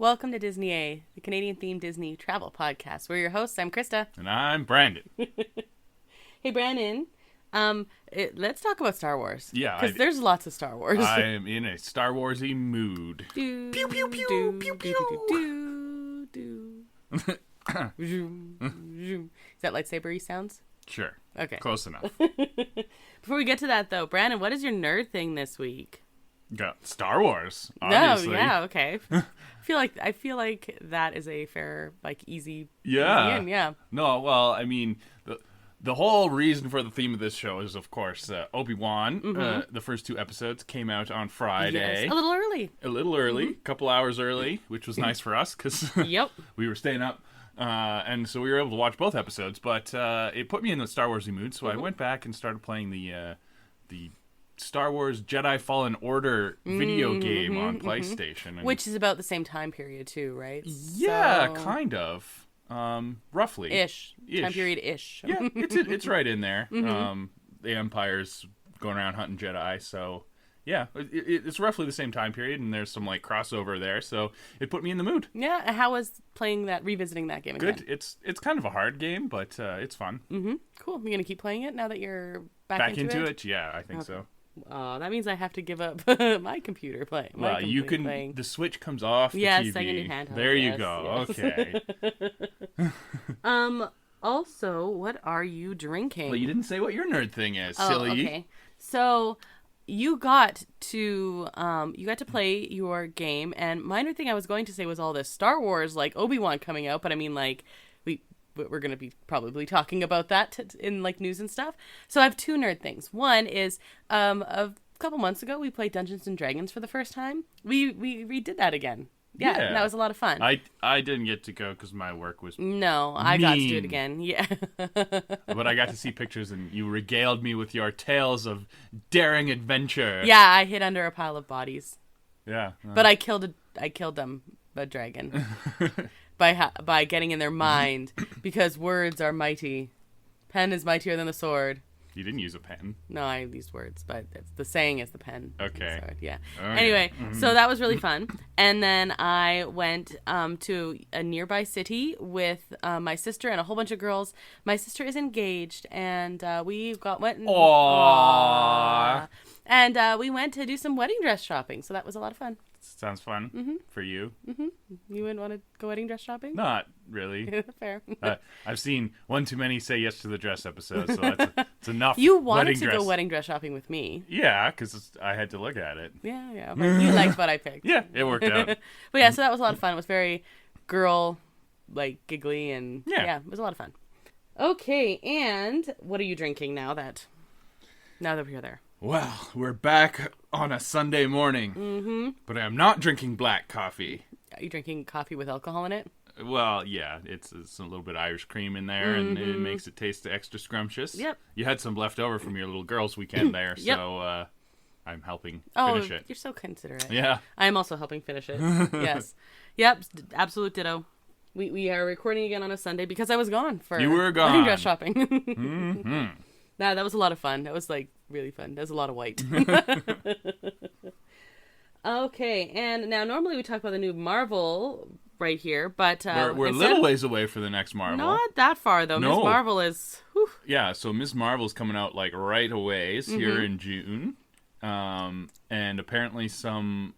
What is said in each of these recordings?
Welcome to Disney A, the Canadian-themed Disney travel podcast. We're your hosts. I'm Krysta. And I'm Brandon. Hey, Brandon. Let's talk about Star Wars. Yeah. Because there's lots of Star Wars. I am in a Star Wars-y mood. Pew, pew, pew, pew, do, pew, do, pew. do. Is that lightsaber-y sounds? Sure. Okay. Close enough. Before we get to that, though, Brandon, what is your nerd thing this week? Got Star Wars, obviously. No, yeah, okay. I feel like that is a fair, easy. Yeah. Easy in, yeah. No, well, I mean, the whole reason for the theme of this show is, of course, Obi-Wan. Mm-hmm. The first two episodes came out on Friday. Yes, a little early. A little early, a couple hours early, which was nice for us because Yep. we were staying up. And so we were able to watch both episodes, but it put me in the Star Wars-y mood, so I went back and started playing the Star Wars Jedi Fallen Order video game on PlayStation. And Which is about the same time period, too, right? Yeah, kind of. Roughly. Ish. Time period-ish. Yeah, it's right in there. The Empire's going around hunting Jedi, so... Yeah, it's roughly the same time period, and there's some crossover there, so it put me in the mood. Yeah, how was revisiting that game again? Good. It's kind of a hard game, but it's fun. Mm-hmm. Cool. You gonna keep playing it now that you're back into it? Yeah, I think so. Oh, that means I have to give up my computer play. Well, you can. Playing. The Switch comes off the yes, TV. I can do handheld. There you yes, go. Yes. Okay. Also, what are you drinking? Well, you didn't say what your nerd thing is, silly. Okay. So you got to play your game, and my other thing I was going to say was all this Star Wars, Obi-Wan coming out, but I mean, we're going to be probably talking about that in news and stuff. So I have two nerd things. One is a couple months ago we played Dungeons and Dragons for the first time. We redid that again. Yeah, and that was a lot of fun. I didn't get to go because my work was I got to do it again. Yeah. But I got to see pictures, and you regaled me with your tales of daring adventure. Yeah, I hid under a pile of bodies. Yeah. But I killed them, a dragon. by getting in their mind, because words are mighty. Pen is mightier than the sword. You didn't use a pen. No, I used words, but the saying is the pen. Okay. Sword, yeah. Okay. Anyway, so that was really fun. And then I went to a nearby city with my sister and a whole bunch of girls. My sister is engaged, and we went and... Aww. And we went to do some wedding dress shopping, so that was a lot of fun. Sounds fun for you. Mm-hmm. You wouldn't want to go wedding dress shopping? Not really. Fair. I've seen one too many Say Yes to the Dress episodes, so that's enough. You wanted to go wedding dress shopping with me. Yeah, because I had to look at it. Yeah. But you liked what I picked. Yeah, it worked out. But yeah, so that was a lot of fun. It was very girl, giggly, and yeah, it was a lot of fun. Okay, and what are you drinking now that we're there? Well, we're back on a Sunday morning, but I'm not drinking black coffee. Are you drinking coffee with alcohol in it? Well, yeah, it's a little bit of Irish cream in there, and it makes it taste extra scrumptious. Yep. You had some left over from your little girls' weekend there, Yep. So I'm helping finish it. You're so considerate. Yeah. I'm also helping finish it. Yes. Yep, absolute ditto. We are recording again on a Sunday because I was gone for You were gone. wedding dress shopping. Mm-hmm. That was a lot of fun. That was really fun. That was a lot of white. Okay, and now normally we talk about the new Marvel right here, but we're a little ways away for the next Marvel. Not that far though. No. Ms. Marvel is. Whew. Yeah, so Ms. Marvel's coming out right away here in June, and apparently some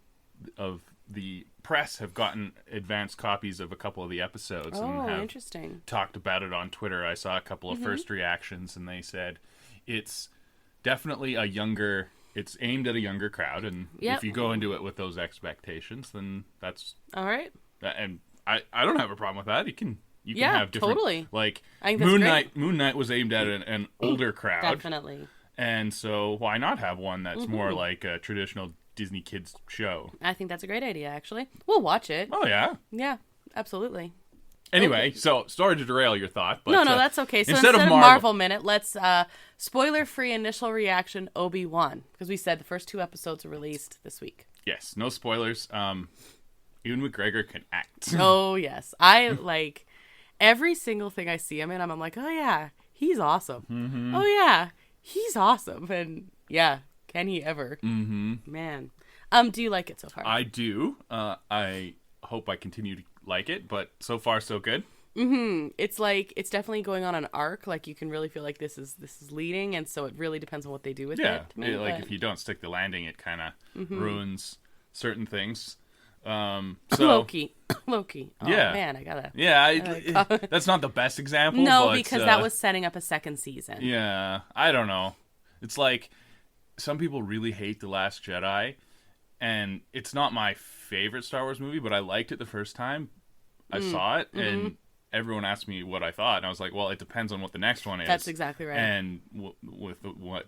of the press have gotten advanced copies of a couple of the episodes and have interesting. talked about it on Twitter. I saw a couple of first reactions, and they said it's definitely it's aimed at a younger crowd, and if you go into it with those expectations, then that's all right. And I don't have a problem with that. You can have different, totally. I think Moon Knight was aimed at an older crowd, definitely, and so why not have one that's more like a traditional Disney kids show? I think that's a great idea. Actually, we'll watch it. Oh yeah, absolutely. Anyway, so sorry to derail your thought, but no, that's okay. So instead of Marvel Minute, let's spoiler-free initial reaction Obi-Wan, because we said the first 2 episodes are released this week. Yes, no spoilers. Ewan McGregor can act. Oh yes, I every single thing I see him in. I'm like, oh yeah, he's awesome. Mm-hmm. Oh yeah, he's awesome, and yeah, can he ever? Mm-hmm. Man, do you like it so far? I do. I hope I continue to like it, but so far so good. It's like it's definitely going on an arc. Like you can really feel like this is leading, and so it really depends on what they do with it. To me, like if you don't stick the landing, it kind of ruins certain things. So Loki. Oh yeah, man, I gotta. Yeah, that's not the best example. No, but, because that was setting up a second season. Yeah, I don't know. It's like some people really hate The Last Jedi, and it's not my favorite Star Wars movie, but I liked it the first time I saw it, and everyone asked me what I thought, and I was like, well, it depends on what the next one is. That's exactly right. And with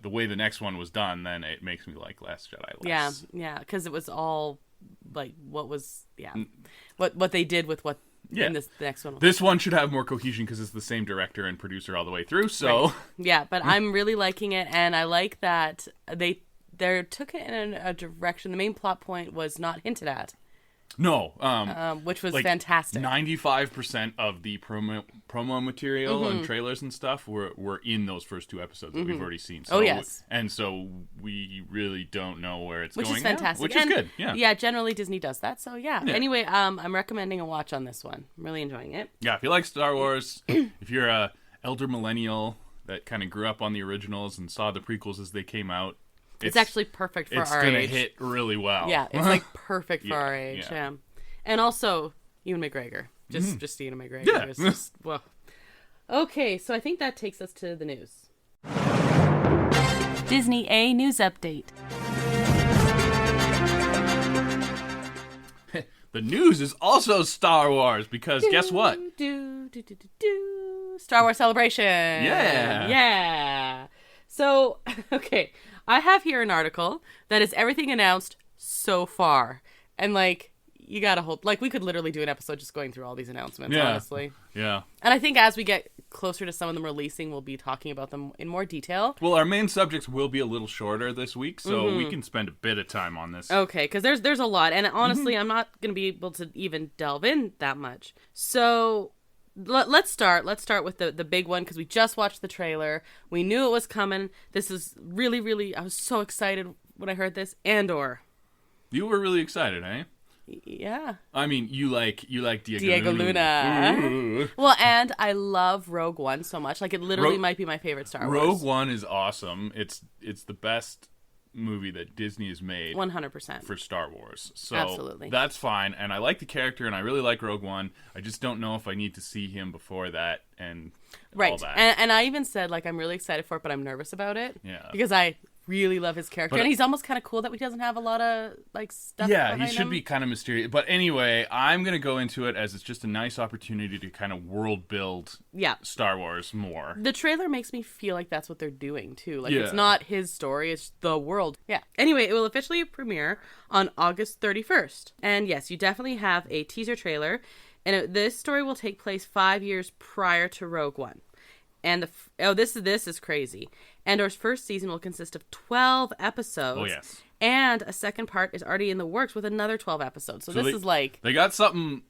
the way the next one was done, then it makes me like Last Jedi less. Yeah, because it was all like what they did with what in the next one. This one should have more cohesion because it's the same director and producer all the way through. So right. Yeah, but I'm really liking it, and I like that they took it in a direction. The main plot point was not hinted at. No, which was like fantastic. 95% of the promo material and trailers and stuff were in those first 2 episodes that we've already seen. So, yes. And so we really don't know where it's which going. Which is fantastic. Which is good, yeah. Yeah, generally Disney does that, so yeah. Anyway, I'm recommending a watch on this one. I'm really enjoying it. Yeah, if you like Star Wars, if you're a elder millennial that kind of grew up on the originals and saw the prequels as they came out, it's actually perfect for our age. It's going to hit really well. Yeah, it's like perfect for our age. Yeah. And also, Ewan McGregor. Just Ewan McGregor. Yeah. It's just, well. Okay, so I think that takes us to the news. Disney A News Update. The news is also Star Wars, because guess what? Star Wars Celebration. Yeah. So, okay. I have here an article that is everything announced so far. And, like, you gotta hold... Like, we could literally do an episode just going through all these announcements, honestly. Yeah. And I think as we get closer to some of them releasing, we'll be talking about them in more detail. Well, our main subjects will be a little shorter this week, so we can spend a bit of time on this. Okay, because there's a lot. And honestly, I'm not going to be able to even delve in that much. So... Let's start with the big one, because we just watched the trailer. We knew it was coming. This is really, really... I was so excited when I heard this. Andor. You were really excited, eh? Yeah. I mean, you like Diego Luna. Well, and I love Rogue One so much. Like, it literally might be my favorite Star Wars. Rogue One is awesome. It's the best movie that Disney has made 100% for Star Wars. So absolutely, that's fine, and I like the character and I really like Rogue One. I just don't know if I need to see him before that and all that. And I even said, like, I'm really excited for it, but I'm nervous about it. Yeah. Because I really love his character, and he's almost kind of cool that he doesn't have a lot of, like, stuff behind he should him. be kind of mysterious. But anyway, I'm going to go into it as it's just a nice opportunity to kind of world build Star Wars more. The trailer makes me feel like that's what they're doing, too. Like, it's not his story, it's the world. Yeah. Anyway, it will officially premiere on August 31st. And yes, you definitely have a teaser trailer, and this story will take place 5 years prior to Rogue One. And this is crazy. Andor's first season will consist of 12 episodes. Oh, yes. And a second part is already in the works with another 12 episodes. So this is like... They got something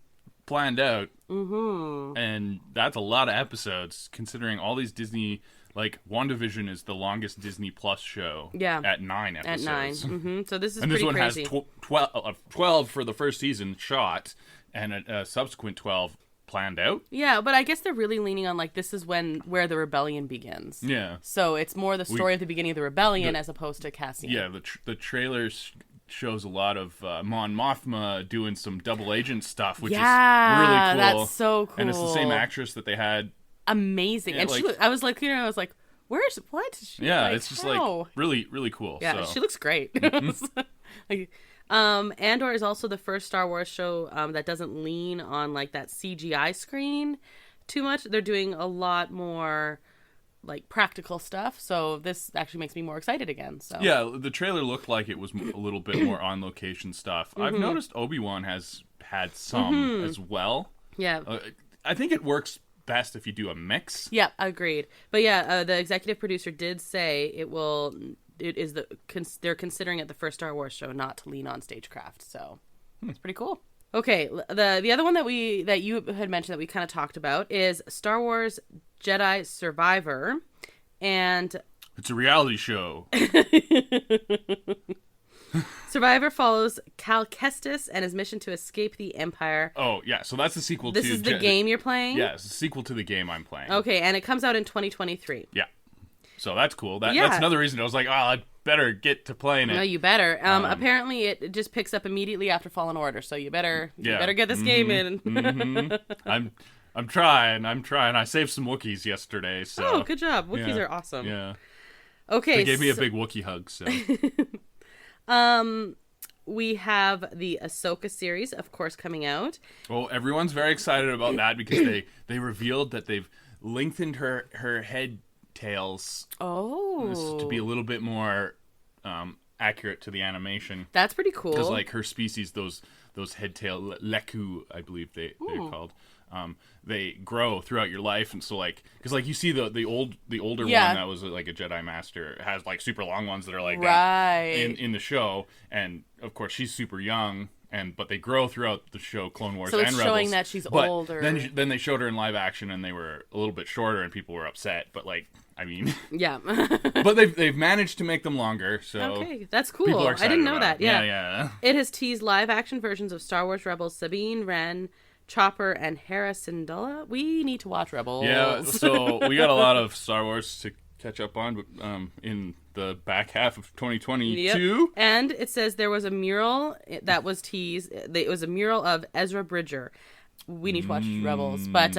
planned out. Mm-hmm. And that's a lot of episodes, considering all these Disney... Like, WandaVision is the longest Disney Plus show. Yeah. At 9 episodes. At 9. Mm-hmm. So this is and pretty crazy. And this one has 12 for the first season shot, and a subsequent 12 planned out. Yeah, but I guess they're really leaning on, like, this is where the rebellion begins. Yeah. So it's more the story of the beginning of the rebellion as opposed to Cassian. Yeah, the trailer shows a lot of Mon Mothma doing some double agent stuff, which is really cool. That's so cool. And it's the same actress that they had. Amazing. Yeah, and like, I was like, I was like, where's, what? She, yeah, like, it's just like really, really cool. Yeah, so. She looks great. Mm-hmm. Like, Andor is also the first Star Wars show that doesn't lean on like that CGI screen too much. They're doing a lot more like practical stuff, so this actually makes me more excited again. So yeah, the trailer looked like it was a little bit more on location stuff. Mm-hmm. I've noticed Obi-Wan has had some as well. Yeah, I think it works best if you do a mix. Yeah, agreed. But yeah, the executive producer did say they're considering it the first Star Wars show not to lean on stagecraft, so it's pretty cool. Okay, the other one that you had mentioned that we kind of talked about is Star Wars Jedi Survivor, and it's a reality show. Survivor follows Cal Kestis and his mission to escape the Empire. Oh, yeah. So that's the sequel to... This is the game you're playing? Yeah, it's the sequel to the game I'm playing. Okay, and it comes out in 2023. Yeah. So that's cool. That's Yeah. another reason I was like, oh, I better get to playing it. No, you better. Apparently, it just picks up immediately after Fallen Order, so you better get this game in. I'm trying. I saved some Wookiees yesterday. So. Oh, good job. Wookiees are awesome. Yeah. Okay. They gave me a big Wookiee hug, so... We have the Ahsoka series, of course, coming out. Well, everyone's very excited about that because they revealed that they've lengthened her head tails to be a little bit more accurate to the animation. That's pretty cool. Because like her species, those head tail leku, I believe they're called. They grow throughout your life, and so like, because like you see the older one that was like a Jedi Master has like super long ones that are like in the show, and of course she's super young, but they grow throughout the show Clone Wars so and it's Rebels. Showing that she's older. Then they showed her in live action, and they were a little bit shorter, and people were upset. But like, I mean, yeah. But they've managed to make them longer, so okay, that's cool. People are excited I didn't know about that. it. Yeah. It has teased live action versions of Star Wars Rebels, Sabine Wren, Chopper, and Hera Syndulla. We need to watch Rebels. Yeah, so we got a lot of Star Wars to catch up on, but in the back half of 2022. Yep. And it says there was a mural that was teased. It was a mural of Ezra Bridger. We need to watch Rebels, but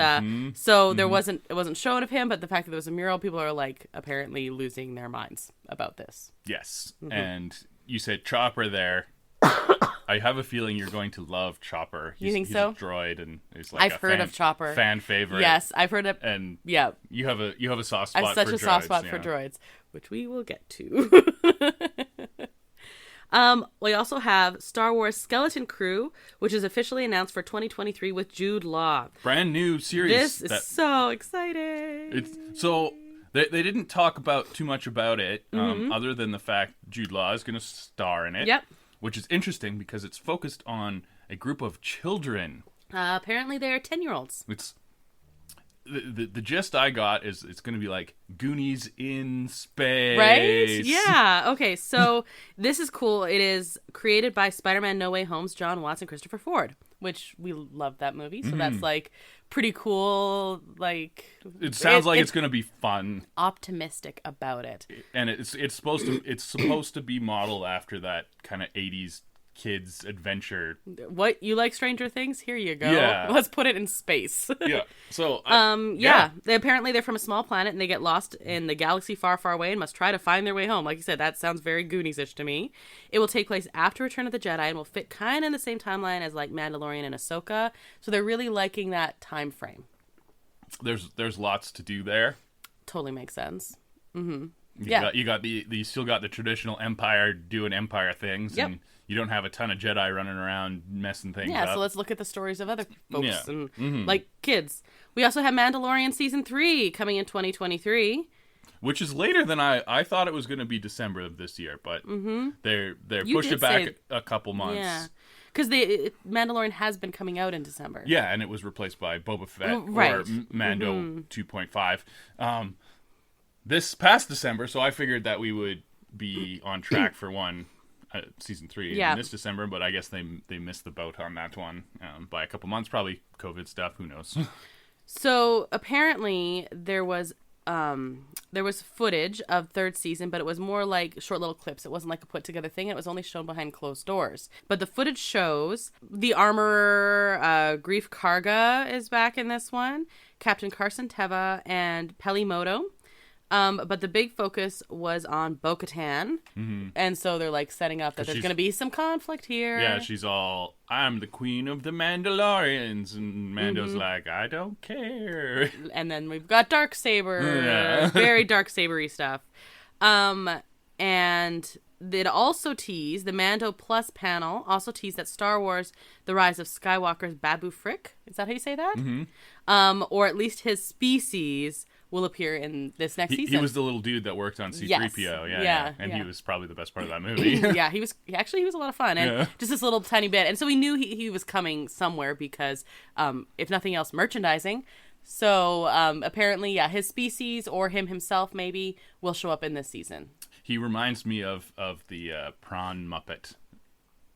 so it wasn't shown of him, but the fact that there was a mural, people are like apparently losing their minds about this. Yes, and you said Chopper there. I have a feeling you're going to love Chopper. You think so? He's a droid, and he's like I've heard of Chopper. Fan favorite. Yes, I've heard of. And yeah, you have a soft spot. I have such for a soft spot droids, for yeah. droids, which we will get to. We also have Star Wars Skeleton Crew, which is officially announced for 2023 with Jude Law. Brand new series. This is so exciting. So they didn't talk about too much about it, other than the fact Jude Law is going to star in it. Yep. Which is interesting because it's focused on a group of children. Apparently, they're 10-year-olds. It's the gist I got is it's going to be like Goonies in space. Right? Yeah. Okay, so this is cool. It is created by Spider-Man No Way Home's John Watts and Christopher Ford, which we love that movie. So that's like pretty cool. Like it sounds like it's going to be fun. Optimistic about it. And it's supposed to be modeled after that kind of 80s kids adventure. What, you like Stranger Things? Here you go. Yeah. Let's put it in space. Yeah. So They're from a small planet and they get lost in the galaxy far, far away and must try to find their way home. Like you said, that sounds very Goonies-ish to me. It will take place after Return of the Jedi and will fit kind of in the same timeline as like Mandalorian and Ahsoka. So they're really liking that time frame. There's lots to do there. Totally makes sense. You still got the traditional Empire doing Empire things, and you don't have a ton of Jedi running around messing things up. Yeah, so let's look at the stories of other folks and like kids. We also have Mandalorian Season 3 coming in 2023. Which is later than I thought it was going to be December of this year, but they're pushed it back a couple months. Yeah, because Mandalorian has been coming out in December. Yeah, and it was replaced by Boba Fett or Mando 2.5. This past December, so I figured that we would be on track for season 3 in this December, but I guess they missed the boat on that one by a couple months, probably COVID stuff, who knows. So apparently there was footage of third season, but it was more like short little clips. It wasn't like a put together thing. It was only shown behind closed doors. But the footage shows the armorer Grief Karga is back in this one, Captain Carson Teva, and Peli Motto. But the big focus was on Bo-Katan. And so they're like setting up that there's going to be some conflict here. Yeah, she's all, I'm the queen of the Mandalorians. And Mando's like, I don't care. And then we've got Darksaber. Very Darksaber-y stuff. And it also teased, the Mando Plus panel also teased that Star Wars The Rise of Skywalker's Babu Frick, is that how you say that? Or at least his species will appear in this next season. He was the little dude that worked on C-3PO. And he was probably the best part of that movie. He was a lot of fun. And just this little tiny bit. And so we knew he was coming somewhere because, if nothing else, merchandising. So apparently, his species or him himself maybe will show up in this season. He reminds me of the prawn Muppet.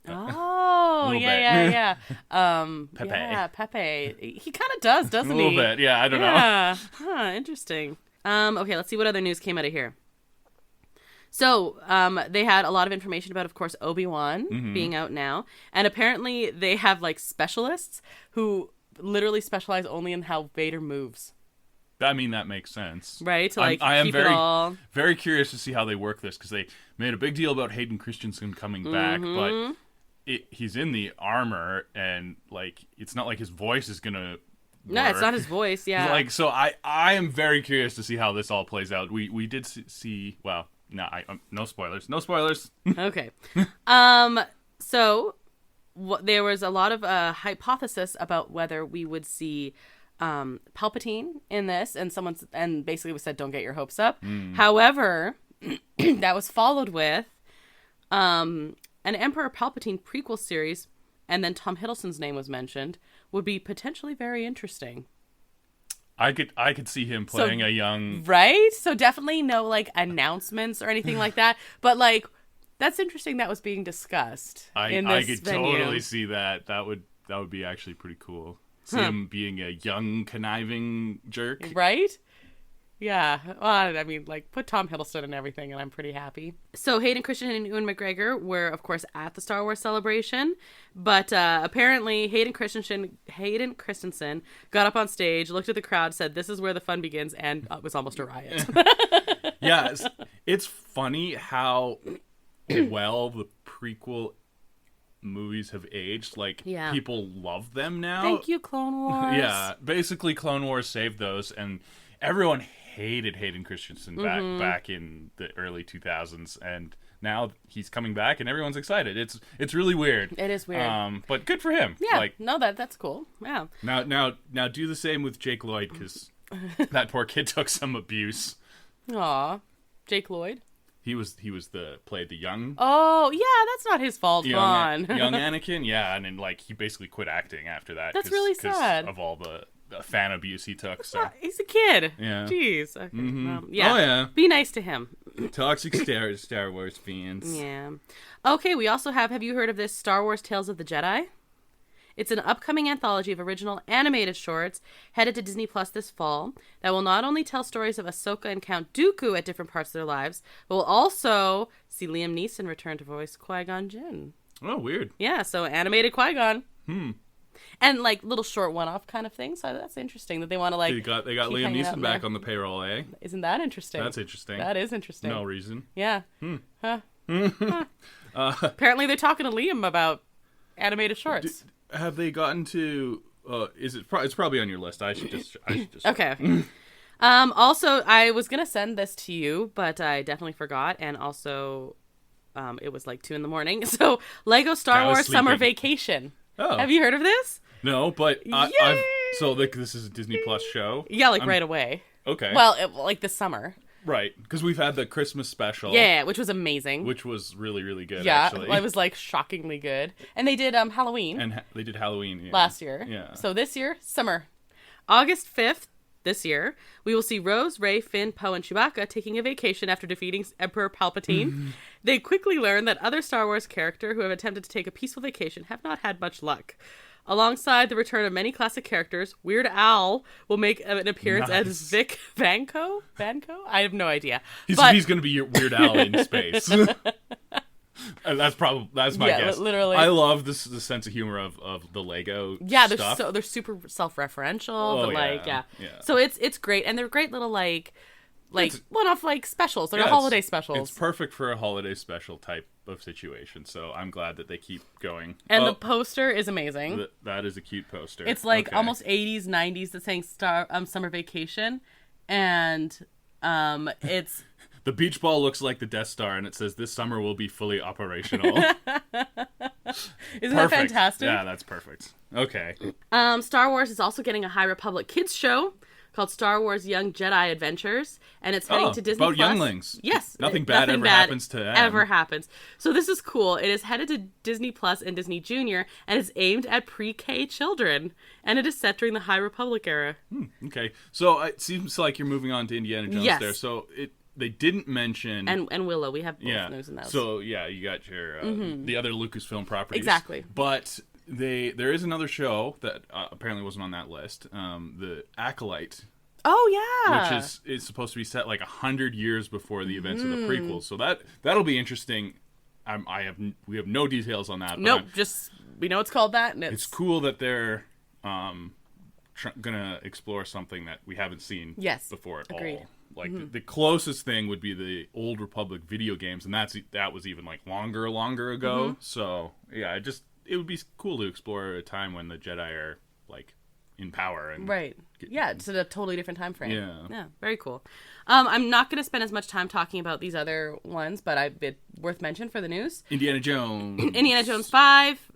Oh, yeah. Pepe. Yeah, Pepe. He kind of does, doesn't he? A little bit, yeah. I don't know. Yeah. Huh, interesting. Okay, let's see what other news came out of here. So, they had a lot of information about, of course, Obi-Wan being out now. And apparently they have, like, specialists who literally specialize only in how Vader moves. I mean, that makes sense. Right? To, like, I am keep very, it all... very curious to see how they work this, because they made a big deal about Hayden Christensen coming back, but he's in the armor, and, like, it's not like his voice is going to No, it's not his voice, yeah. Like, so I am very curious to see how this all plays out. We did see, well, no, no spoilers. No spoilers. Okay. So there was a lot of hypothesis about whether we would see Palpatine in this, and basically we said don't get your hopes up. However, that was followed with an Emperor Palpatine prequel series, and then Tom Hiddleston's name was mentioned, would be potentially very interesting. I could see him playing a young... Right? So definitely no, like, announcements or anything like that. But, like, that's interesting that was being discussed in this I could venue. totally see that. That would be actually pretty cool. See him being a young, conniving jerk. Right? Yeah. Well, I mean, like, put Tom Hiddleston in everything, and I'm pretty happy. So Hayden Christensen and Ewan McGregor were, of course, at the Star Wars celebration. But apparently Hayden Christensen got up on stage, looked at the crowd, said, "This is where the fun begins," and it was almost a riot. Yeah, it's funny how well the prequel movies have aged. Like, people love them now. Thank you, Clone Wars. Yeah, basically Clone Wars saved those, and everyone hated Hayden Christensen back in the early 2000s, and now he's coming back and everyone's excited. It's really weird. It is weird. But good for him. Yeah. Like, no, that's cool. Yeah. Now do the same with Jake Lloyd, because that poor kid took some abuse. Aw. Jake Lloyd? He played the young. Oh, yeah, that's not his fault. Young Anakin, yeah, and then, like, he basically quit acting after that. That's really sad. Of all the fan abuse he took. So he's a kid. Yeah. Jeez. Okay. Oh yeah. Be nice to him. Toxic Star Wars fans. Yeah. Okay. We also have you heard of this Star Wars Tales of the Jedi? It's an upcoming anthology of original animated shorts headed to Disney Plus this fall that will not only tell stories of Ahsoka and Count Dooku at different parts of their lives, but will also see Liam Neeson return to voice Qui-Gon Jinn. Oh, weird. Yeah. So animated Qui-Gon. And, like, little short one-off kind of thing. So that's interesting that they want to, like... They got Liam Neeson back on the payroll, eh? Isn't that interesting? That's interesting. That is interesting. No reason. Yeah. Huh. Apparently they're talking to Liam about animated shorts. Have they gotten to... it's probably on your list. I should just... Okay. Also, I was going to send this to you, but I definitely forgot. And also, it was like 2 a.m. So, Lego Star Wars Summer Vacation. Oh. Have you heard of this? No, but this is a Disney Plus show? Yeah, like right away. Okay. Well, like this summer. Right, because we've had the Christmas special. Yeah, which was amazing. Which was really, really good, yeah, actually. Yeah, it was, like, shockingly good. And they did Halloween. And they did Halloween, last year. Yeah. So this year, summer. August 5th, this year, we will see Rose, Rey, Finn, Poe, and Chewbacca taking a vacation after defeating Emperor Palpatine. They quickly learn that other Star Wars characters who have attempted to take a peaceful vacation have not had much luck. Alongside the return of many classic characters, Weird Al will make an appearance as Vic Vanco? I have no idea. He's going to be your Weird Al in space. That's my guess. Literally. I love the sense of humor of the Lego stuff. They're super self-referential. Oh, but yeah. So it's great, and they're great little like one-off like specials. They're holiday specials. It's perfect for a holiday special type of situation. So I'm glad that they keep going. And the poster is amazing. That is a cute poster. It's like almost 80s, 90s. That's saying Summer Vacation, and it's. The beach ball looks like the Death Star, and it says, "This summer will be fully operational." Isn't that fantastic? Yeah, that's perfect. Okay. Star Wars is also getting a High Republic kids show called Star Wars Young Jedi Adventures, and it's heading to Disney about Plus. younglings. Yes. Nothing bad happens to them. Ever happens. So this is cool. It is headed to Disney Plus and Disney Junior, and is aimed at pre-K children, and it is set during the High Republic era. Okay. So it seems like you're moving on to Indiana Jones there. So they didn't mention and Willow. We have both news in those. So yeah, you got your the other Lucasfilm properties exactly. But there is another show that apparently wasn't on that list. The Acolyte. Oh yeah, which is supposed to be set like 100 years before the events of the prequels. So that'll be interesting. We have no details on that. Nope, just we know it's called that. And it's cool that they're gonna explore something that we haven't seen before at Agreed. all. Like the closest thing would be the Old Republic video games, and that was even like longer ago. So yeah, it would be cool to explore a time when the Jedi are like in power and it's a totally different time frame. Yeah, very cool. I'm not going to spend as much time talking about these other ones, but it's worth mention for the news. Indiana Jones 5.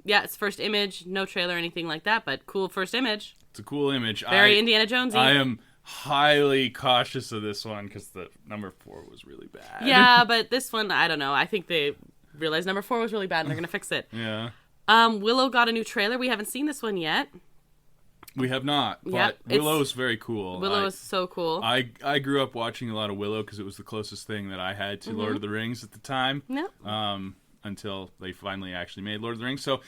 It's first image, no trailer or anything like that, but cool first image. It's a cool image. Very Indiana Jonesy. I am highly cautious of this one because the number 4 was really bad. Yeah, but this one, I don't know. I think they realized number 4 was really bad and they're going to fix it. Yeah. Willow got a new trailer. We haven't seen this one yet. We have not, but Willow's very cool. Willow is so cool. I grew up watching a lot of Willow because it was the closest thing that I had to Lord of the Rings at the time. Yep. Until they finally actually made Lord of the Rings. So,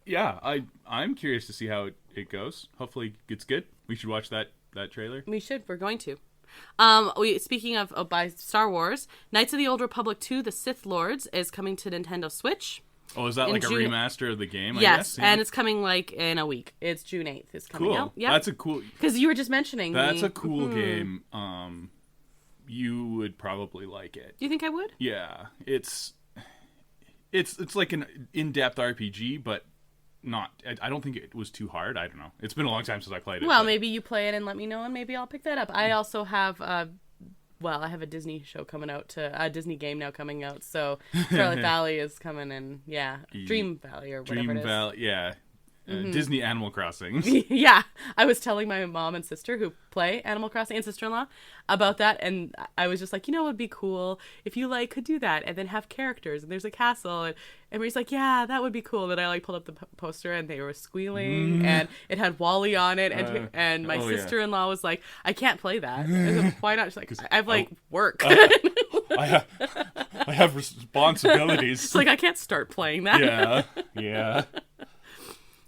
yeah, I'm curious to see how it goes. Hopefully it's good. We should watch that trailer. We should. We're going to. Speaking of by Star Wars, Knights of the Old Republic 2, The Sith Lords is coming to Nintendo Switch. Oh, is that like June... a remaster of the game? Yes, I guess? Yeah. And it's coming like in a week. It's June 8th. It's coming out. Yeah, that's a cool. Because you were just mentioning. That's a cool game. You would probably like it. Do you think I would? Yeah, it's like an in-depth RPG, but not. I don't think it was too hard. I don't know. It's been a long time since I played it. Well, maybe you play it and let me know, and maybe I'll pick that up. I also have. I have a Disney show coming out, a Disney game now coming out, so Starlight Valley is coming, and Dream Valley or whatever it is. Dream Valley, yeah. Disney Animal Crossing. Yeah, I was telling my mom and sister who play Animal Crossing and sister-in-law about that, and I was just like, it would be cool if you could do that and then have characters and there's a castle, and everybody's like, yeah, that would be cool. And then I pulled up the poster and they were squealing and it had Wally on it, and my sister-in-law was like, I can't play that. I was like, why not? She's like, I have work. I have responsibilities. It's like I can't start playing that. Yeah.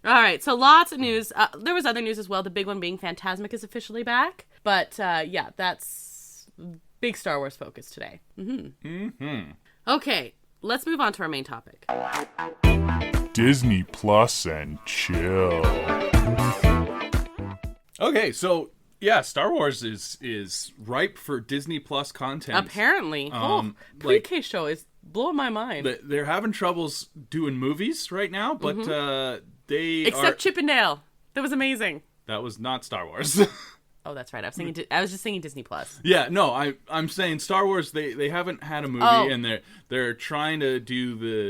All right, so lots of news. There was other news as well, the big one being Fantasmic is officially back. But, that's big Star Wars focus today. Okay, let's move on to our main topic. Disney Plus and chill. Okay, so, yeah, Star Wars is ripe for Disney Plus content. Apparently. Pre-K show is blowing my mind. They're having troubles doing movies right now, but... Except Chip and Dale. That was amazing. That was not Star Wars. Oh, that's right. I was just singing Disney Plus. Yeah, no, I'm saying Star Wars. They haven't had a movie, and they're trying to do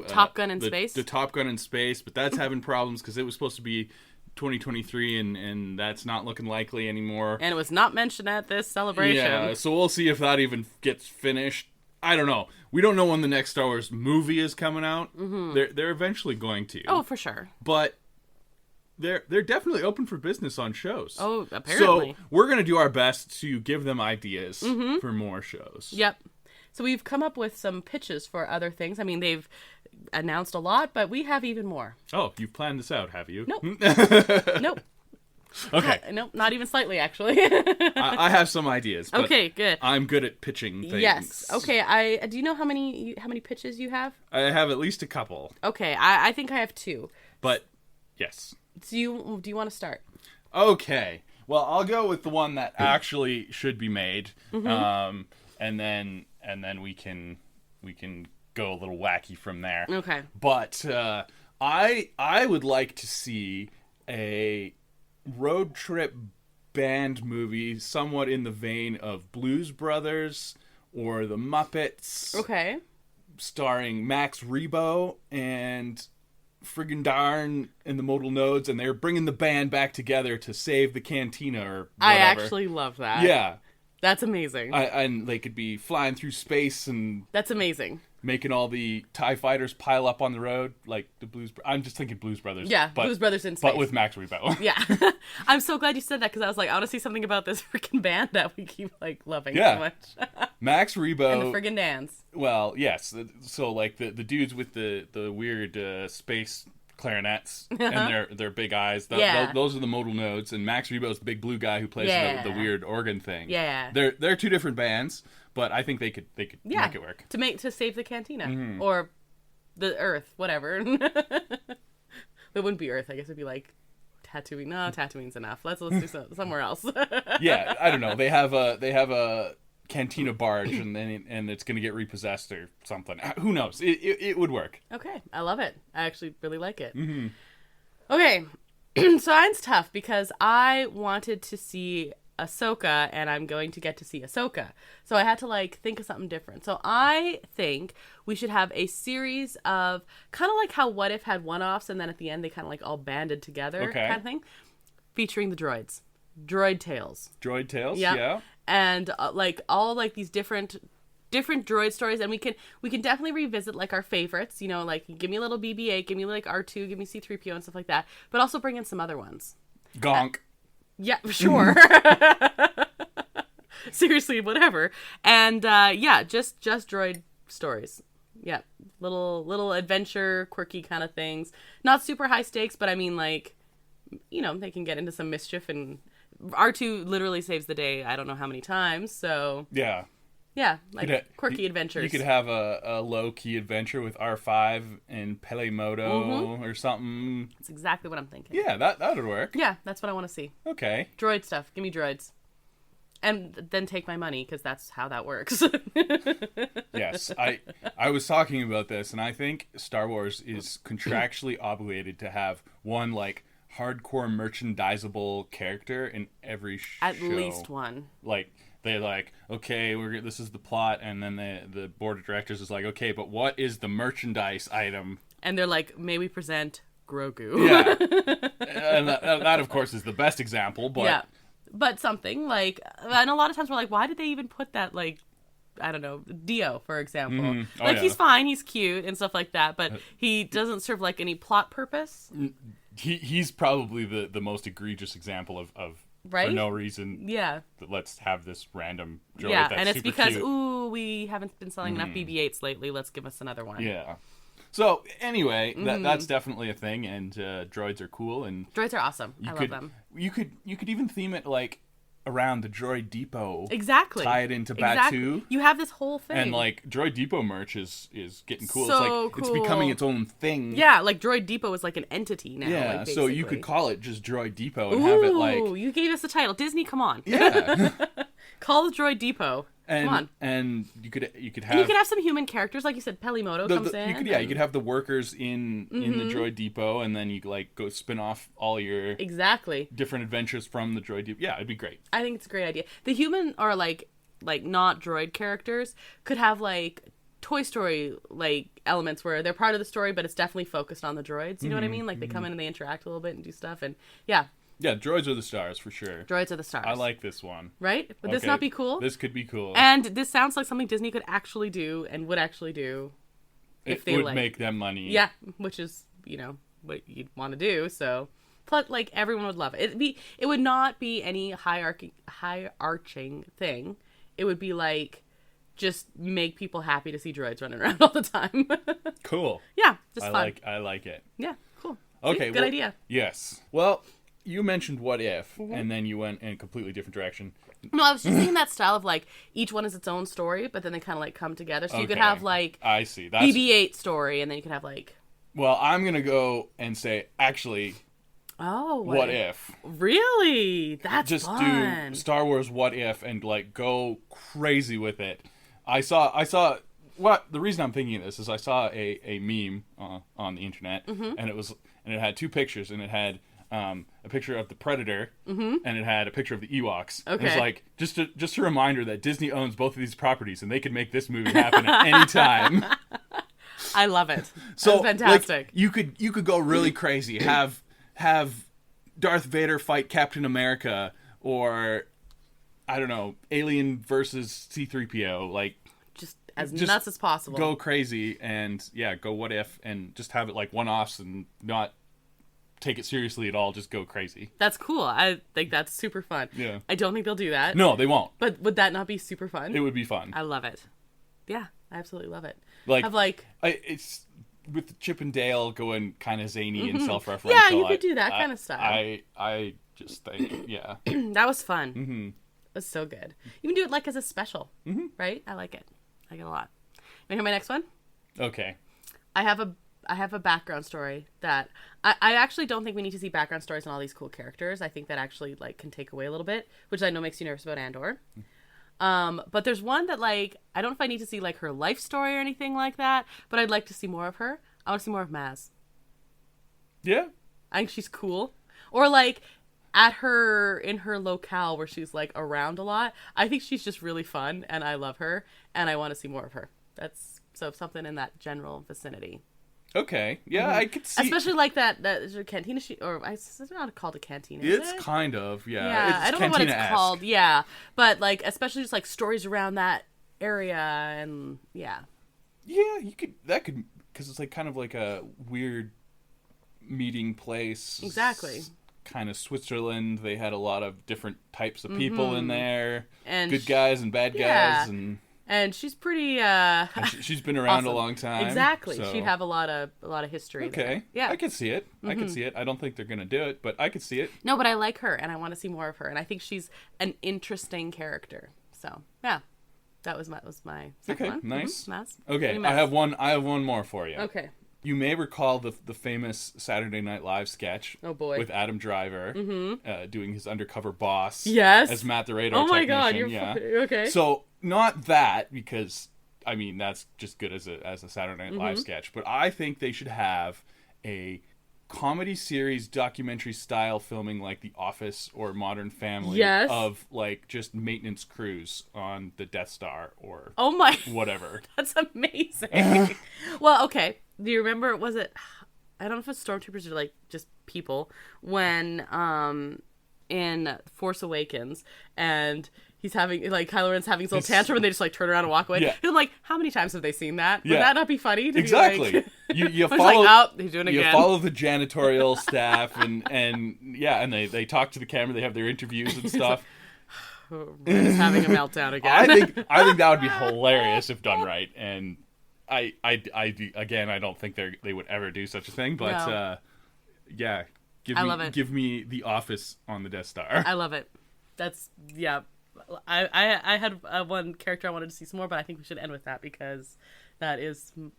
Top Gun in space. The Top Gun in space, but that's having problems because it was supposed to be 2023, and that's not looking likely anymore. And it was not mentioned at this celebration. Yeah, so we'll see if that even gets finished. I don't know. We don't know when the next Star Wars movie is coming out. They're eventually going to. Oh, for sure. But they're definitely open for business on shows. Oh, apparently. So we're going to do our best to give them ideas for more shows. Yep. So we've come up with some pitches for other things. I mean, they've announced a lot, but we have even more. Oh, you've planned this out, have you? Nope. Nope. Okay. Nope, not even slightly, actually. I have some ideas. But okay, good. I'm good at pitching things. Yes. Okay. Do you know how many pitches you have? I have at least a couple. Okay. I think I have 2. But yes. Do you want to start? Okay. Well, I'll go with the one that actually should be made, and then we can go a little wacky from there. Okay. But I would like to see a road trip band movie somewhat in the vein of Blues Brothers or the Muppets. Okay. Starring Max Rebo and friggin' darn and the Modal Nodes, and they're bringing the band back together to save the cantina or whatever. I actually love that. Yeah. That's amazing. And they could be flying through space and... That's amazing. making all the TIE fighters pile up on the road, like the Blues. I'm just thinking Blues Brothers. Yeah, Blues Brothers in space. But with Max Rebo. Yeah. I'm so glad you said that, because I was like, I want to see something about this freaking band that we keep, like, loving so much. Max Rebo. And the friggin' dance. Well, yes. So, like, the dudes with the weird space clarinets and their big eyes. Those are the modal nodes. And Max Rebo's the big blue guy who plays the weird organ thing. Yeah. They're two different bands. But I think they could make it work. To save the cantina. Or the Earth, whatever. It wouldn't be Earth, I guess it'd be like Tatooine. No, Tatooine's enough. Let's do somewhere else. Yeah, I don't know. They have a cantina barge and it's gonna get repossessed or something. Who knows? It would work. Okay, I love it. I actually really like it. Okay. So mine's tough because I wanted to see Ahsoka, and I'm going to get to see Ahsoka. So I had to, like, think of something different. So I think we should have a series of kind of like how What If had one-offs, and then at the end they kind of, like, all banded together kind of thing, featuring the droids. Droid Tales. Droid Tales, yep. Yeah. And, like, all, like, these different droid stories, and we can definitely revisit, like, our favorites, you know, like, give me a little BB-8, give me, like, R2, give me C-3PO and stuff like that, but also bring in some other ones. Gonk. Yeah, sure. Seriously, whatever. And just droid stories. Yeah, little adventure, quirky kind of things. Not super high stakes, but I mean, like, you know, they can get into some mischief, and R2 literally saves the day I don't know how many times, so... Yeah, like quirky adventures. You could have a low-key adventure with R5 and Pelemoto or something. That's exactly what I'm thinking. Yeah, that would work. Yeah, that's what I want to see. Okay. Droid stuff. Give me droids. And then take my money, because that's how that works. Yes, I was talking about this, and I think Star Wars is contractually obligated to have one, like, hardcore merchandisable character in every show. At least one. Like... They're like, okay, this is the plot, and then the board of directors is like, okay, but what is the merchandise item? And they're like, may we present Grogu? Yeah, and that of course is the best example, but yeah, but something like, and a lot of times we're like, why did they even put that, like, I don't know, Dio, for example. He's fine, he's cute and stuff like that, but he doesn't serve, like, any plot purpose. He's probably the most egregious example of right? For no reason. Yeah. Let's have this random droid that's and it's super because, cute. Ooh, we haven't been selling enough BB-8s lately. Let's give us another one. Yeah. So, anyway, that's definitely a thing, and droids are cool. And droids are awesome. I love them. You could even theme it, like, around the Droid Depot. Exactly. Tie it into Batuu. You have this whole thing. And, like, Droid Depot merch is getting cool. So it's like cool. It's becoming its own thing. Yeah, like Droid Depot is like an entity now. Yeah, like, so you could call it just Droid Depot and have it like... Ooh, you gave us the title. Disney, come on. Yeah. Call the Droid Depot. Come on. And you could have... And you could have some human characters, like you said, Pelemoto comes in. You could have the workers in the Droid Depot, and then you could, like, go spin off all your... Exactly. Different adventures from the Droid Depot. Yeah, it'd be great. I think it's a great idea. The human or, like not droid characters could have, like, Toy Story, like, elements where they're part of the story, but it's definitely focused on the droids. You know what I mean? Like, they come in and they interact a little bit and do stuff, and yeah. Yeah, droids are the stars, for sure. Droids are the stars. I like this one. Right? Would this not be cool? This could be cool. And this sounds like something Disney could actually do and would actually do if they would make them money. Yeah, which is, you know, what you'd want to do, so... Plus, like, everyone would love it. It would not be any high-arching thing. It would be, like, just make people happy to see droids running around all the time. Cool. Yeah, just fun. I like it. Yeah, cool. Okay, good idea. Yes. Well... You mentioned What If, and then you went in a completely different direction. No, I was just thinking that style of, like, each one is its own story, but then they kind of, like, come together. So you could have, like, I see. That's... BB-8 story, and then you could have, like... Well, I'm going to go and say, actually, What If. Really? That's just fun. Do Star Wars What If and, like, go crazy with it. I saw... What the reason I'm thinking of this is I saw a meme on the internet, and it had two pictures, and it had... a picture of the Predator, and it had a picture of the Ewoks. Okay. It's like just a reminder that Disney owns both of these properties, and they could make this movie happen at any time. I love it. So that's fantastic. Like, you could go really crazy. Have Darth Vader fight Captain America, or I don't know, Alien versus C-3PO. Like, just as just nuts as possible. Go crazy and go what if and just have it like one-offs and not take it seriously at all. Just go crazy. That's cool. I think that's super fun. Yeah. I don't think they'll do that. No, they won't. But would that not be super fun? It would be fun. I love it. Yeah, I absolutely love it. It's with Chip and Dale going kind of zany and self-referential. Yeah, you could do that kind of style. I just think, that was fun. Mm-hmm. It was so good. You can do it like as a special, right? I like it. I like it a lot. You want to hear my next one? Okay. I have a background story that I actually don't think we need to see background stories on all these cool characters. I think that actually like can take away a little bit, which I know makes you nervous about Andor. But there's one that like I don't know if I need to see like her life story or anything like that, but I'd like to see more of her. I want to see more of Maz. Yeah. I think she's cool. Or like in her locale where she's like around a lot. I think she's just really fun and I love her and I want to see more of her. That's so something in that general vicinity. Okay. Yeah, I could see. Especially like that cantina it's not called a cantina. Is it's it? kind of, yeah. Yeah, It's I don't know what it's cantina-esque. called. Yeah, but like especially just like stories around that area and yeah. Yeah, because it's like kind of like a weird meeting place. Exactly. Kind of Switzerland. They had a lot of different types of people in there, and good guys and bad guys, and she's pretty. She's been around awesome. a long time. Exactly, so. she'd have a lot of history. Okay, there. Yeah, I could see it. I could see it. I don't think they're gonna do it, but I could see it. No, but I like her, and I want to see more of her, and I think she's an interesting character. So yeah, that was my second one. Nice. Maz. Okay, I have one more for you. Okay. You may recall the famous Saturday Night Live sketch. Oh boy. With Adam Driver doing his undercover boss. Yes. As Matt the Radar Oh my technician. God, you're okay. So not that, because I mean that's just good as a Saturday Night Live sketch, but I think they should have a comedy series documentary style filming like The Office or Modern Family of like just maintenance crews on the Death Star or whatever. That's amazing. Well, okay. Do you remember, I don't know if it's stormtroopers or like just people, when in Force Awakens and he's having, like, Kylo Ren's having his little tantrum and they just like turn around and walk away. Yeah. And I'm like, how many times have they seen that? Would Yeah. that not be funny? To Exactly. Be like... You I was follow. like, oh, he's doing it you again. follow the janitorial staff and they talk to the camera. They have their interviews and stuff. Ren's having a meltdown again. I think that would be hilarious if done right. And I don't think they would ever do such a thing. But No. love it. Give me The Office on the Death Star. I love it. That's I had one character I wanted to see some more, but I think we should end with that because that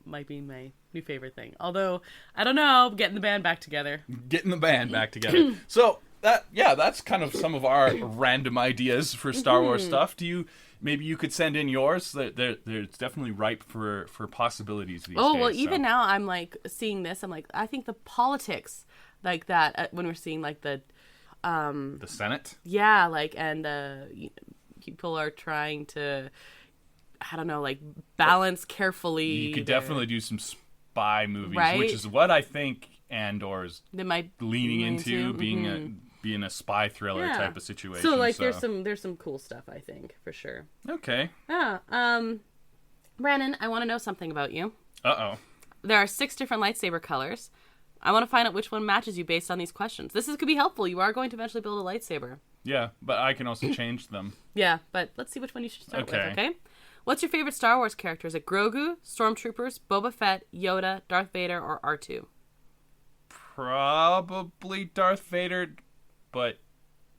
might be my new favorite thing. Although I don't know, getting the band back together. So that's kind of some of our random ideas for Star Wars stuff. Maybe you could send in yours. It's definitely ripe for possibilities these days. Oh well, even now I'm like seeing this. I'm like, I think the politics like that when we're seeing like the Senate. Yeah, like and people are trying to, I don't know, like balance carefully. You could definitely do some spy movies, right? which is what I think Andor's leaning into, mm-hmm. being a spy thriller type of situation. So like there's some cool stuff, I think, for sure. Okay. Yeah. Brandon, I want to know something about you. Uh-oh. There are 6 different lightsaber colors. I want to find out which one matches you based on these questions. Could be helpful. You are going to eventually build a lightsaber. Yeah, but I can also change them. Yeah, but let's see which one you should start with, Okay. okay? What's your favorite Star Wars character? Is it Grogu, Stormtroopers, Boba Fett, Yoda, Darth Vader, or R2? Probably Darth Vader, but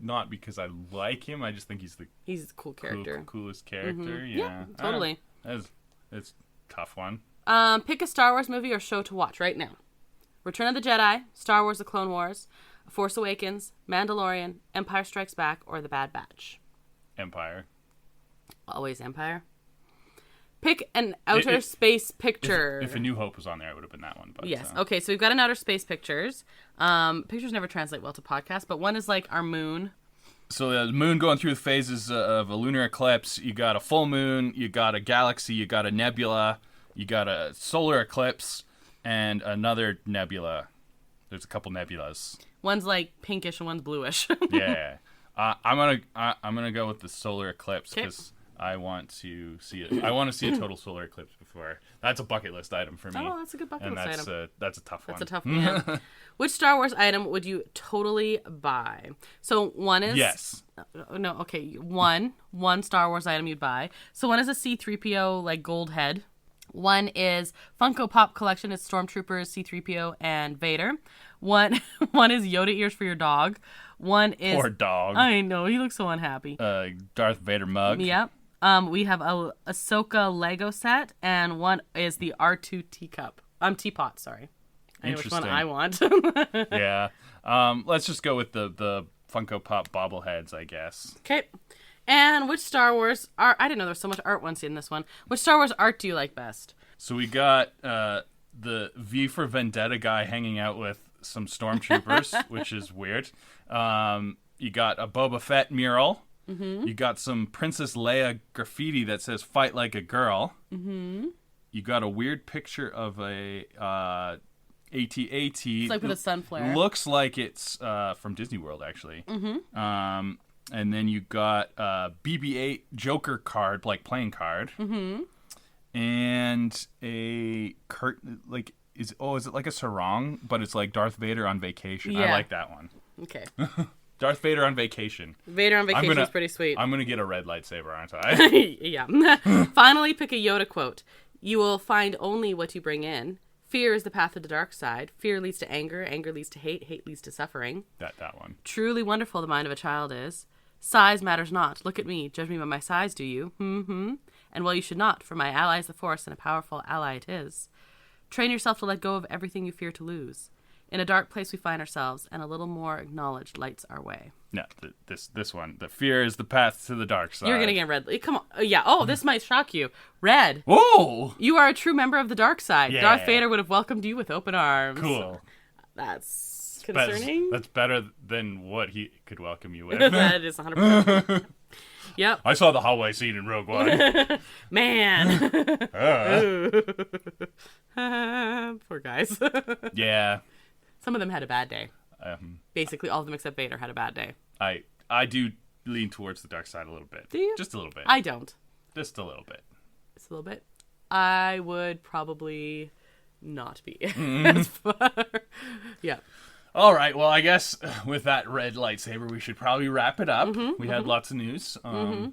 not because I like him. I just think he's a cool character. Coolest character. Mm-hmm. Yeah, totally. It's a tough one. Pick a Star Wars movie or show to watch right now. Return of the Jedi, Star Wars The Clone Wars, Force Awakens, Mandalorian, Empire Strikes Back, or The Bad Batch. Empire. Always Empire. Pick an outer space picture. If A New Hope was on there, it would have been that one. But, yes. Okay, so we've got an outer space pictures. Pictures never translate well to podcasts, but one is like our moon. So the moon going through the phases of a lunar eclipse. You got a full moon, you got a galaxy, you got a nebula, you got a solar eclipse, and another nebula. There's a couple nebulas. One's like pinkish and one's bluish. Yeah. I'm gonna go with the solar eclipse because I want to see it. I want to see a total solar eclipse before. That's a bucket list item for me. Oh, that's a good bucket list item. That's a tough one. That's a tough one. Yeah. Which Star Wars item would you totally buy? So one is Yes. No, okay. One Star Wars item you'd buy. So one is a C-3PO like gold head. One is Funko Pop collection. It's Stormtroopers, C-3PO, and Vader. One is Yoda ears for your dog. One is Poor dog. I know, he looks so unhappy. Darth Vader mug. Yep. We have a Ahsoka Lego set, and one is the R2 teacup. Teapot, sorry. I know which one I want. Yeah. Let's just go with the Funko Pop bobbleheads, I guess. Okay. And which Star Wars art? I didn't know there was so much art once in this one. Which Star Wars art do you like best? So we got the V for Vendetta guy hanging out with some stormtroopers, which is weird. You got a Boba Fett mural. Mm-hmm. You got some Princess Leia graffiti that says "Fight like a girl." Mm-hmm. You got a weird picture of a AT-AT. It's like with a sun flare. Looks like it's from Disney World, actually. Mm-hmm. And then you got a BB-8 Joker card, like playing card. Mm-hmm. And a is it like a sarong, but it's like Darth Vader on vacation. Yeah. I like that one. Okay. Darth Vader on vacation. Vader on vacation is pretty sweet. I'm going to get a red lightsaber, aren't I? Yeah. Finally, pick a Yoda quote. You will find only what you bring in. Fear is the path of the dark side. Fear leads to anger. Anger leads to hate. Hate leads to suffering. That one. Truly wonderful the mind of a child is. Size matters not. Look at me. Judge me by my size, do you? Mm-hmm. And well, you should not, for my ally is the Force, and a powerful ally it is. Train yourself to let go of everything you fear to lose. In a dark place we find ourselves, and a little more acknowledged lights our way. No, this one. The fear is the path to the dark side. You're gonna get red. Come on. Yeah. Oh, this might shock you. Red. Whoa! You are a true member of the dark side. Yeah. Darth Vader would have welcomed you with open arms. Cool. That's concerning. That's better than what he could welcome you with. That is 100%. Yep. I saw the hallway scene in Rogue One. Man. Poor guys. Yeah. Some of them had a bad day. Basically, all of them except Vader had a bad day. I do lean towards the dark side a little bit. Do you? Just a little bit. I don't. Just a little bit. Just a little bit. I would probably not be as far. Yeah. All right. Well, I guess with that red lightsaber, we should probably wrap it up. We had lots of news.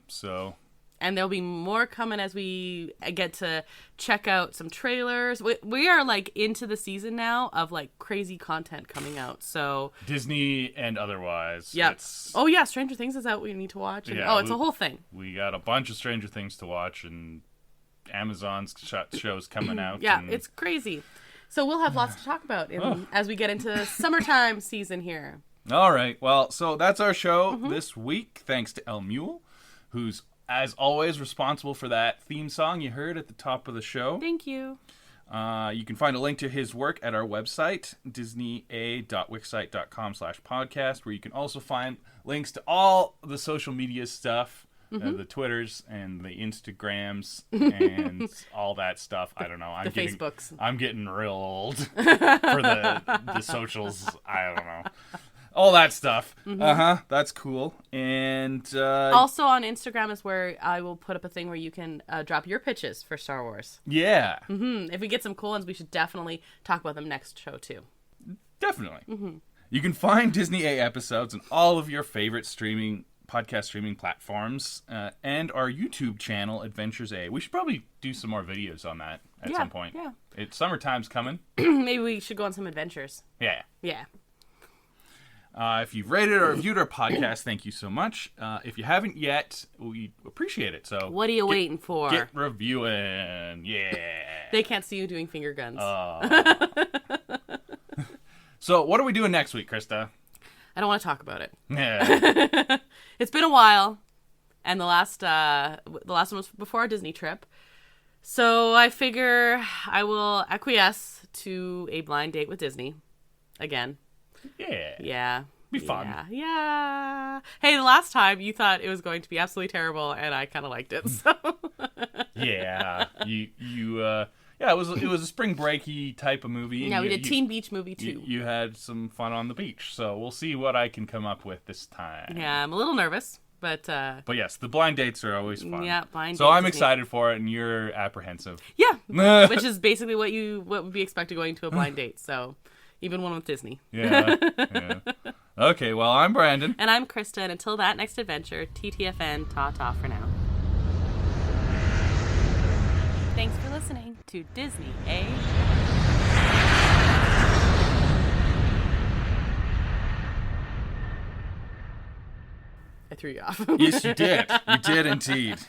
So. And there'll be more coming as we get to check out some trailers. We are like into the season now of like crazy content coming out. So Disney and otherwise. Yeah. Oh yeah, Stranger Things is out. We need to watch. And, it's a whole thing. We got a bunch of Stranger Things to watch, and Amazon's shows coming out. Yeah, it's crazy. So we'll have lots to talk about as we get into summertime season here. All right. Well, so that's our show this week. Thanks to El Mule, who's as always responsible for that theme song you heard at the top of the show. Thank you. You can find a link to his work at our website, disneya.wixsite.com/podcast, where you can also find links to all the social media stuff, the Twitters and the Instagrams and all that stuff. I don't know. Facebooks. I'm getting real old for the socials. I don't know. All that stuff. That's cool. And also on Instagram is where I will put up a thing where you can drop your pitches for Star Wars. Yeah. If we get some cool ones, we should definitely talk about them next show too. Definitely. You can find Disney A episodes on all of your favorite podcast streaming platforms, and our YouTube channel, Adventures A. We should probably do some more videos on that at some point. Yeah. Summertime's coming. Maybe we should go on some adventures. Yeah. Yeah. If you've rated or reviewed our podcast, thank you so much. If you haven't yet, we appreciate it. So what are you waiting for? Get reviewing. Yeah. They can't see you doing finger guns. So what are we doing next week, Krysta? I don't want to talk about it. Yeah. It's been a while, and the last one was before our Disney trip. So I figure I will acquiesce to a blind date with Disney again. Yeah. Yeah. Be fun. Yeah. Hey, the last time you thought it was going to be absolutely terrible, and I kind of liked it. So. Yeah. It was a spring breaky type of movie. Yeah, we did Teen Beach Movie too. You had some fun on the beach, so we'll see what I can come up with this time. Yeah, I'm a little nervous, But yes, the blind dates are always fun. Yeah, blind So dates I'm is excited for it, and you're apprehensive. Yeah, which is basically what would be expected going to a blind date. So even one with Disney. Yeah. Okay, well, I'm Brandon. And I'm Krysta, and until that next adventure, TTFN, ta-ta for now. Thanks for listening to Disney, eh? I threw you off. Yes, you did. You did indeed.